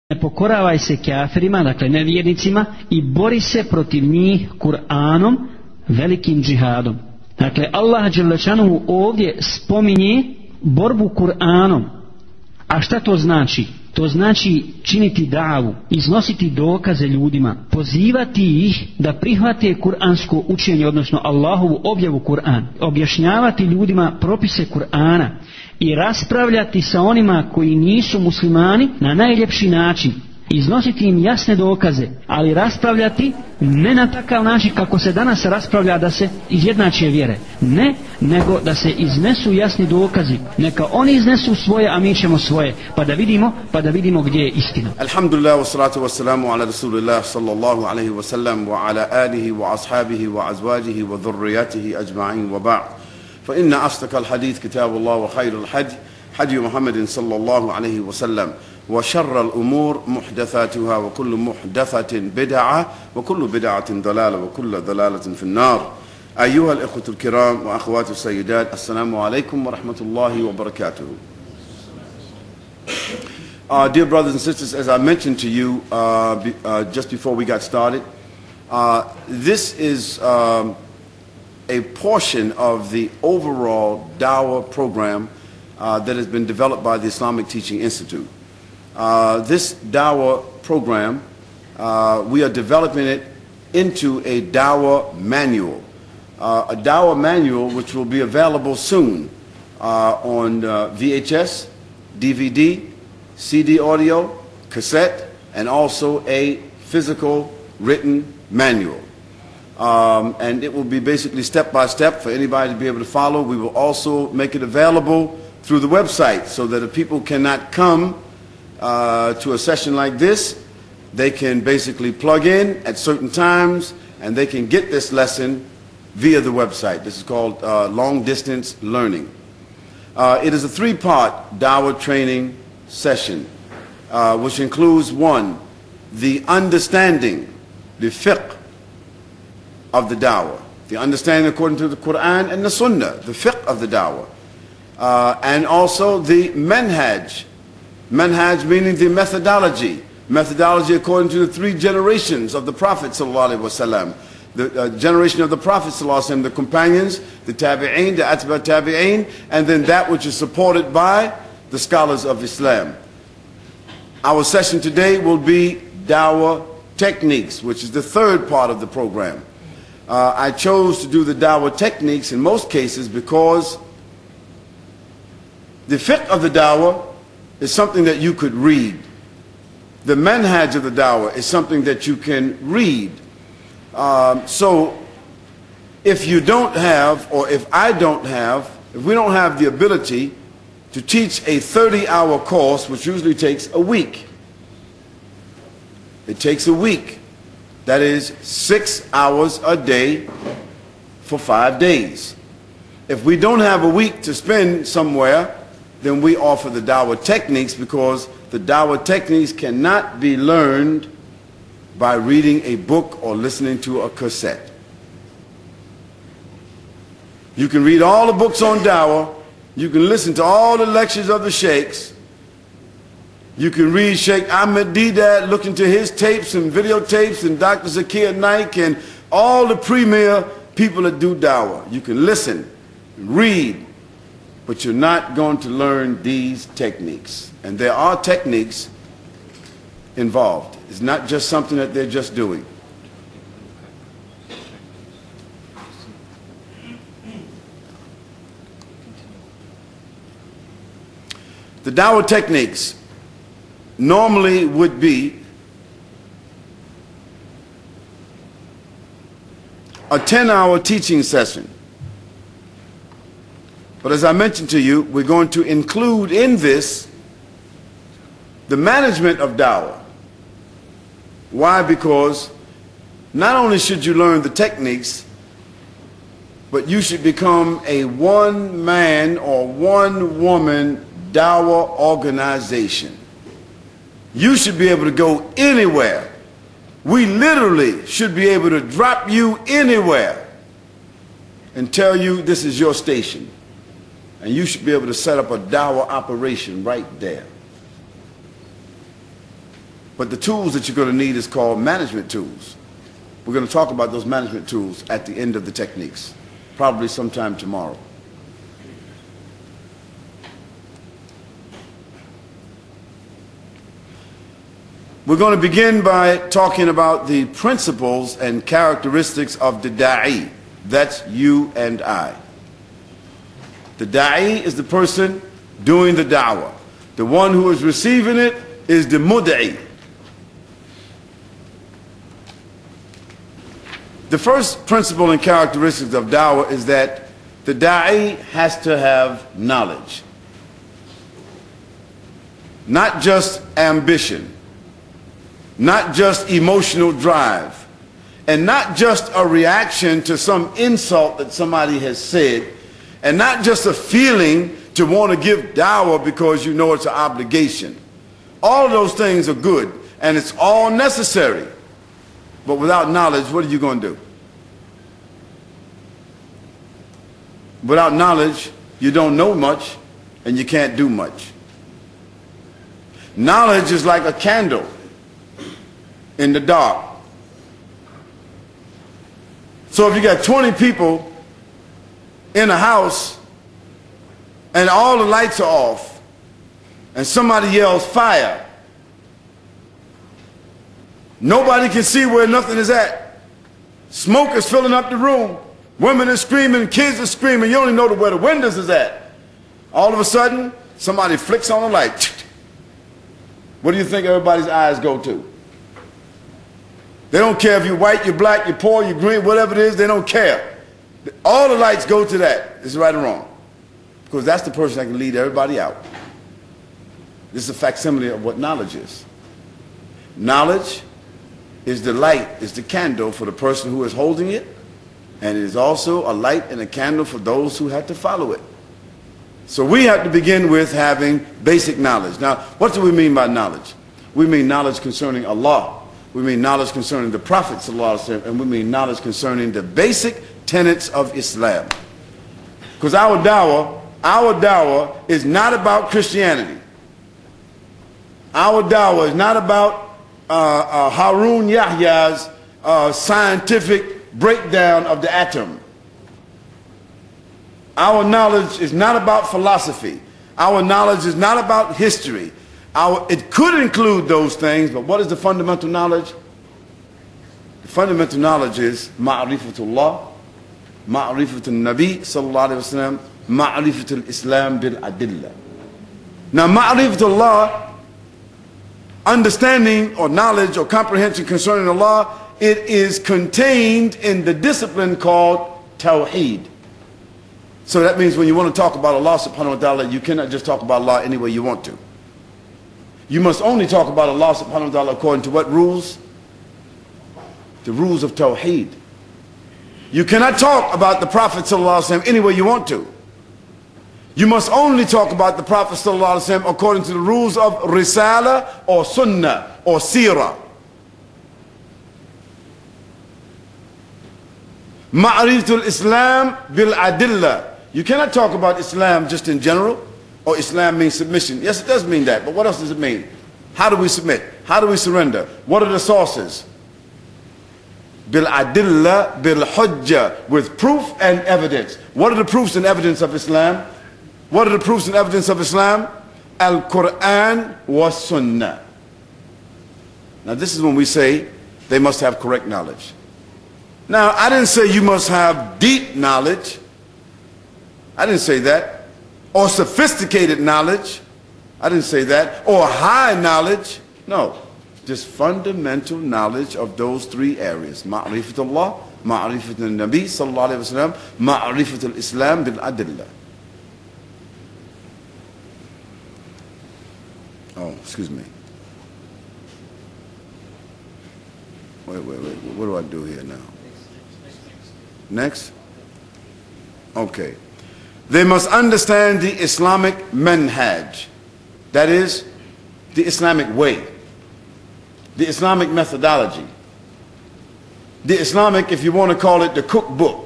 Ne pokoravaj se kafirima, dakle nevjernicima, i bori se protiv njih Kur'anom, velikim džihadom. Dakle, Allah dželešanu ovdje spominje borbu Kur'anom. A šta to znači? To znači činiti davu, iznositi dokaze ljudima, pozivati ih da prihvate kuransko učenje, odnosno Allahovu objavu Kur'an, objašnjavati ljudima propise Kur'ana i raspravljati sa onima koji nisu muslimani na najljepši način, iznositi im jasne dokaze, ali raspravljati ne na takav način kako se danas raspravlja da se izjednače vjere, ne, nego da se iznesu jasni dokazi, neka oni iznesu svoje, a mi ćemo svoje, pa da vidimo gdje je istina. Alhamdulillah, wa salatu wa salamu ala rasulillah sallallahu alaihi wa sallam wa ala alihi wa ashabihi wa azwajihi wa dhurriyatihi ajma'in wa ba'd. Fa inna asdaqal hadith kitabullah wa khairul hadi Muhammadin sallallahu alaihi wa sallam. وشر الأمور محدثاتها وكل محدثة بدعة وكل بدعة ضلالة وكل ضلالة في النار. أيها الإخوة الكرام وأخوات السيدات، السلام عليكم ورحمة الله وبركاته. Dear brothers and sisters, as I mentioned to you just before we got started, this is a portion of the overall Dawah program that has been developed by the Islamic Teaching Institute. This Dawah program, we are developing it into a Dawah manual. A Dawah manual which will be available soon on VHS, DVD, CD audio, cassette, and also a physical written manual. And it will be basically step by step for anybody to be able to follow. We will also make it available through the website so that if people cannot come to a session like this, they can basically plug in at certain times and they can get this lesson via the website. This is called long distance learning. It is a three-part Dawah training session which includes one, the understanding, the fiqh of the Dawah, the understanding according to the Quran and the Sunnah, the fiqh of the Dawah, and also the manhaj. Manhaj meaning the methodology according to the three generations of the Prophet ﷺ. The generation of the Prophet ﷺ, the companions, the tabi'een, the atba tabi'een, and then that which is supported by the scholars of Islam. Our session today will be Dawah techniques, which is the third part of the program. I chose to do the Dawah techniques in most cases because the fiqh of the Dawah is something that you could read. The manhaj of the Dawah is something that you can read. So if you don't have, or if I don't have, if we don't have the ability to teach a 30-hour course, which usually takes a week, it takes a week. That is 6 hours a day for 5 days. If we don't have a week to spend somewhere, then we offer the Dawah techniques, because the Dawah techniques cannot be learned by reading a book or listening to a cassette. You can read all the books on Dawah, you can listen to all the lectures of the sheikhs, you can read Sheikh Ahmed Deedat, look into his tapes and videotapes, and Dr. Zakir Naik and all the premier people that do Dawah. You can listen, read, but you're not going to learn these techniques. And there are techniques involved. It's not just something that they're just doing. The Dawah techniques normally would be a 10-hour teaching session. But as I mentioned to you, we're going to include in this the management of Dawah. Why? Because not only should you learn the techniques, but you should become a one-man or one-woman Dawah organization. You should be able to go anywhere. We literally should be able to drop you anywhere and tell you this is your station. And you should be able to set up a Dawah operation right there. But the tools that you're going to need is called management tools. We're going to talk about those management tools at the end of the techniques, probably sometime tomorrow. We're going to begin by talking about the principles and characteristics of the da'i. That's you and I. The da'i is the person doing the da'wah. The one who is receiving it is the mud'i. The first principle and characteristics of da'wah is that the da'i has to have knowledge. Not just ambition. Not just emotional drive, and not just a reaction to some insult that somebody has said, and not just a feeling to want to give dawah because you know it's an obligation. All of those things are good, and it's all necessary. But without knowledge, what are you going to do? Without knowledge, you don't know much, and you can't do much. Knowledge is like a candle in the dark. So if you got 20 people in a house and all the lights are off and somebody yells fire, nobody can see where nothing is at. Smoke is filling up the room. Women are screaming, kids are screaming. You only know where the windows is at. All of a sudden, somebody flicks on the light. What do you think everybody's eyes go to? They don't care if you're white, you're black, you're poor, you're green, whatever it is, they don't care. All the lights go to that. This is right or wrong. Because that's the person that can lead everybody out. This is a facsimile of what knowledge is. Knowledge is the light, is the candle for the person who is holding it, and it is also a light and a candle for those who have to follow it. So we have to begin with having basic knowledge. Now, what do we mean by knowledge? We mean knowledge concerning Allah. We mean knowledge concerning the Prophet ﷺ, and we mean knowledge concerning the basic tenets of Islam. Because our dawah is not about Christianity. Our dawah is not about Harun Yahya's scientific breakdown of the atom. Our knowledge is not about philosophy. Our knowledge is not about history. It could include those things, but what is the fundamental knowledge? The fundamental knowledge is ma'rifatullah, ma'rifatul Nabi sallallahu alayhi wa sallam, ma'rifatul Islam bil adillah. Now ma'rifatullah, understanding or knowledge or comprehension concerning Allah, it is contained in the discipline called tawheed. So that means when you want to talk about Allah subhanahu wa ta'ala, you cannot just talk about Allah any way you want to. You must only talk about Allah subhanahu wa ta'ala according to what rules? The rules of Tawheed. You cannot talk about the Prophet sallallahu alaihi wasallam any way you want to. You must only talk about the Prophet sallallahu alaihi wasallam according to the rules of Risala or Sunnah or Sirah. Ma'rifatul Islam bil adillah. You cannot talk about Islam just in general. Or Islam means submission. Yes, it does mean that, but what else does it mean? How do we submit? How do we surrender? What are the sources? Bil adillah, bil hujjah, with proof and evidence. What are the proofs and evidence of Islam? What are the proofs and evidence of Islam? Al-Quran wa Sunnah. Now this is when we say they must have correct knowledge. Now I didn't say you must have deep knowledge. I didn't say that. Or sophisticated knowledge. I didn't say that. Or high knowledge. No. Just fundamental knowledge of those three areas. Ma'rifatullah, ma'rifatul Nabi sallallahu alayhi wa sallam, ma'rifatul Islam bil adillah. Oh, excuse me. Wait. What do I do here now? Next? Okay. They must understand the Islamic manhaj. That is, the Islamic way. The Islamic methodology. The Islamic, if you want to call it, the cookbook.